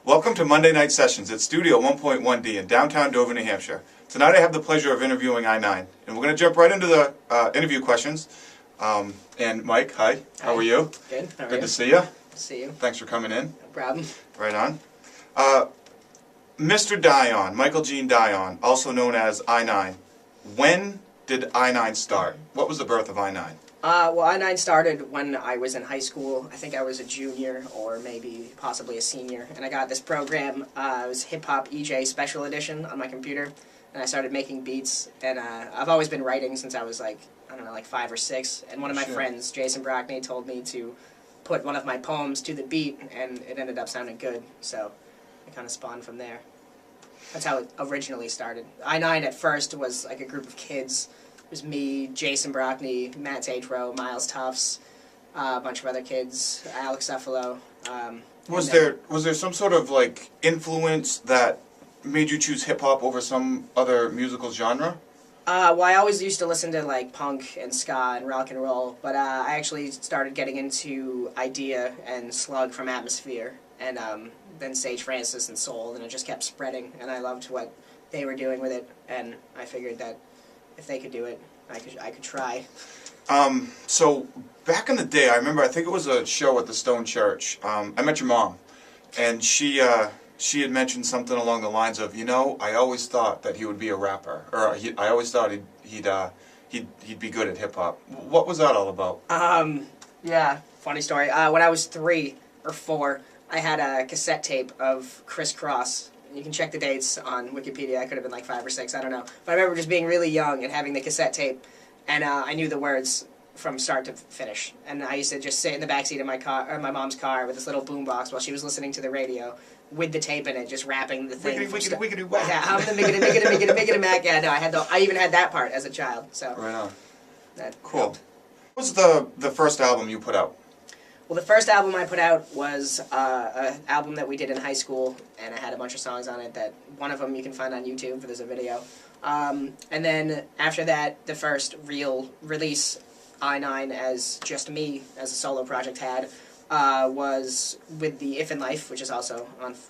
Welcome to Monday Night Sessions at Studio 1.1D in downtown Dover, New Hampshire. Tonight I have the pleasure of interviewing eyenine, and we're going to jump right into the interview questions. And Mike, hi. How are you? Good. How are Good you? to see you. See you. Thanks for coming in. No problem. Right on. Mr. Dion, Michael Gene Dion, also known as eyenine. When did eyenine start? What was the birth of eyenine? Well, eyenine started when I was in high school. I think I was a junior or maybe possibly a senior. And I got this program. It was Hip Hop EJ Special Edition on my computer. And I started making beats. And I've always been writing since I was like 5 or 6. And one of my friends, Jason Brockney, told me to put one of my poems to the beat. And it ended up sounding good. So it kind of spawned from there. That's how it originally started. eyenine at first was like a group of kids. It was me, Jason Brockney, Matt Tatro, Miles Tufts, a bunch of other kids, Alex Cephalo. Was there some sort of like influence that made you choose hip hop over some other musical genre? Well, I always used to listen to like punk and ska and rock and roll, but I actually started getting into Idea and Slug from Atmosphere, and then Sage Francis and Soul, and it just kept spreading, and I loved what they were doing with it, and I figured that if they could do it, I could try. So back in the day, I remember, I think it was a show at the Stone Church. I met your mom, and she had mentioned something along the lines of, I always thought that he would be a rapper, or I always thought he'd be good at hip hop. What was that all about? Yeah, funny story. When I was 3 or 4, I had a cassette tape of Criss Cross. You can check the dates on Wikipedia. I could have been like 5 or 6, I don't know. But I remember just being really young and having the cassette tape, and I knew the words from start to finish. And I used to just sit in the backseat of my car, or my mom's car, with this little boombox while she was listening to the radio, with the tape in it, just rapping the thing. Wiggity, whack. Yeah, I'm the miggity mac. Yeah, no, I even had that part as a child. So right on. That cool. helped. What was the first album you put out? Well, the first album I put out was an album that we did in high school, and I had a bunch of songs on it. That one of them you can find on YouTube, there's a video. And then after that, the first real release, eyenine as just me, as a solo project had, was with the If in Life, which is also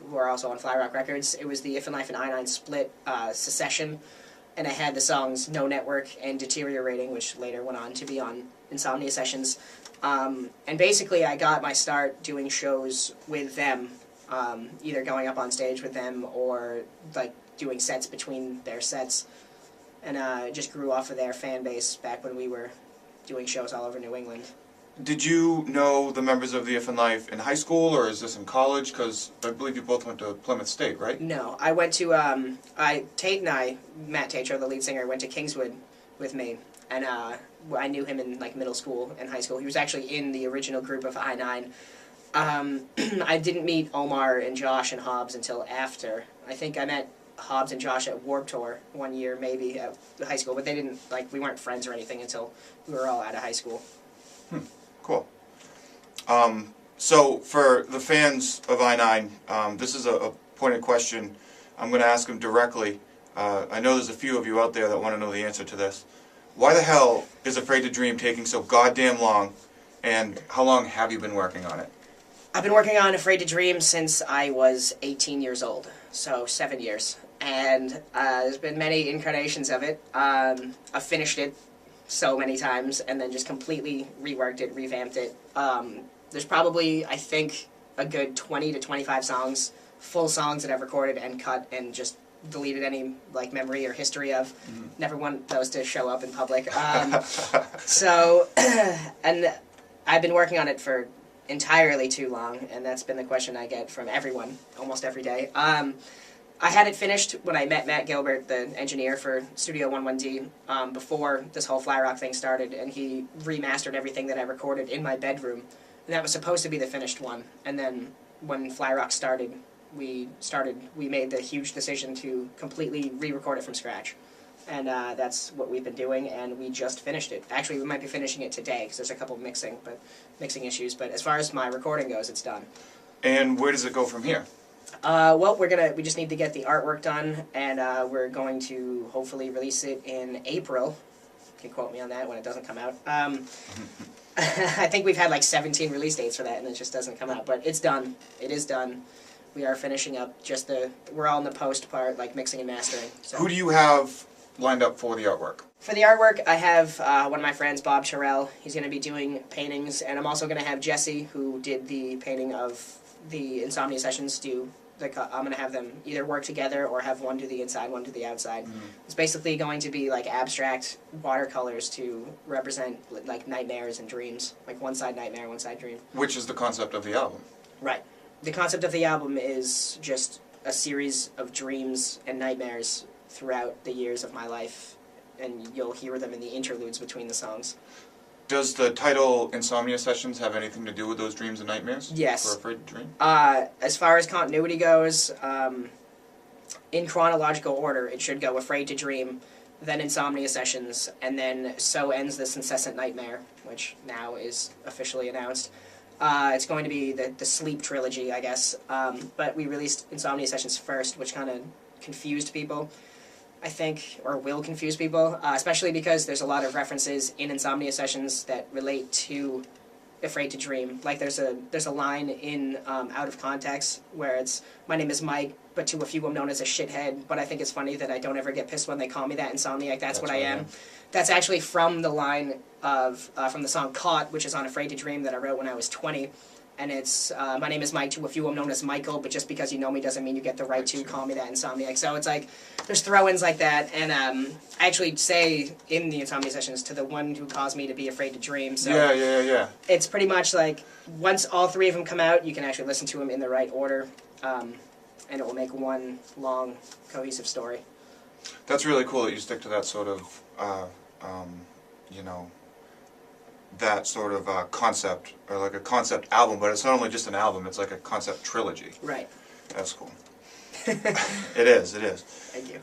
we're also on Fly Rock Records. It was the If in Life and eyenine split secession, and I had the songs No Network and Deteriorating, which later went on to be on Insomnia Sessions. And basically I got my start doing shows with them, either going up on stage with them or like doing sets between their sets, and just grew off of their fan base back when we were doing shows all over New England. Did you know the members of the If in Life in high school, or is this in college? Because I believe you both went to Plymouth State, right? No, I went to, Tate and I, Matt Tatro, the lead singer, went to Kingswood with me, and I knew him in like middle school and high school. He was actually in the original group of eyenine. I didn't meet Omar and Josh and Hobbs until after. I think I met Hobbs and Josh at Warped Tour one year, maybe, at high school, but they didn't, we weren't friends or anything until we were all out of high school. Cool. So for the fans of eyenine, this is a pointed question. I'm going to ask them directly. I know there's a few of you out there that want to know the answer to this. Why the hell is Afraid to Dream taking so goddamn long, and how long have you been working on it? I've been working on Afraid to Dream since I was 18 years old, so 7 years. And there's been many incarnations of it. I've finished it so many times and then just completely reworked it, revamped it. There's probably, I think, a good 20 to 25 songs, full songs that I've recorded and cut and just deleted any memory or history of. Never want those to show up in public. So, and I've been working on it for entirely too long, and that's been the question I get from everyone almost every day. I had it finished when I met Matt Gilbert, the engineer for Studio 1.1D, before this whole Fly Rock thing started, and he remastered everything that I recorded in my bedroom. And that was supposed to be the finished one. And then when Fly Rock started, we made the huge decision to completely re-record it from scratch. And that's what we've been doing, and we just finished it. Actually, we might be finishing it today, because there's a couple mixing issues, but as far as my recording goes, it's done. And where does it go from here? Well, we just need to get the artwork done, and we're going to hopefully release it in April. You can quote me on that when it doesn't come out. I think we've had 17 release dates for that, and it just doesn't come out, but it's done. It is done. We are finishing up just we're all in the post part, like mixing and mastering. So. Who do you have lined up for the artwork? For the artwork, I have one of my friends, Bob Terrell. He's going to be doing paintings, and I'm also going to have Jesse, who did the painting of the Insomnia Sessions, do. I'm going to have them either work together or have one do the inside, one do the outside. Mm-hmm. It's basically going to be like abstract watercolors to represent like nightmares and dreams, like one side nightmare, one side dream. Which is the concept of the album. Right. The concept of the album is just a series of dreams and nightmares throughout the years of my life, and you'll hear them in the interludes between the songs. Does the title Insomnia Sessions have anything to do with those dreams and nightmares? Yes. For Afraid to Dream? As far as continuity goes, in chronological order, it should go Afraid to Dream, then Insomnia Sessions, and then So Ends This Incessant Nightmare, which now is officially announced. It's going to be the Sleep trilogy, I guess, but we released Insomnia Sessions first, which kind of confused people, I think, or will confuse people, especially because there's a lot of references in Insomnia Sessions that relate to Afraid to Dream. Like there's a line in Out of Context where it's, my name is Mike, but to a few I'm known as a shithead, but I think it's funny that I don't ever get pissed when they call me that, Insomniac, that's what I am. That's actually from the line of, from the song Caught, which is on Afraid to Dream that I wrote when I was 20. And it's, my name is Mike, to a few I'm known as Michael, but just because you know me doesn't mean you get the right to call me that, Insomniac. So it's like, there's throw-ins like that, and I actually say in the Insomnia Sessions to the one who caused me to be afraid to dream. So Yeah. It's pretty much like, once all three of them come out, you can actually listen to them in the right order, and it will make one long, cohesive story. That's really cool that you stick to that sort of, you know, that sort of concept, or like a concept album, but it's not only just an album, it's like a concept trilogy. Right. That's cool. It is. Thank you.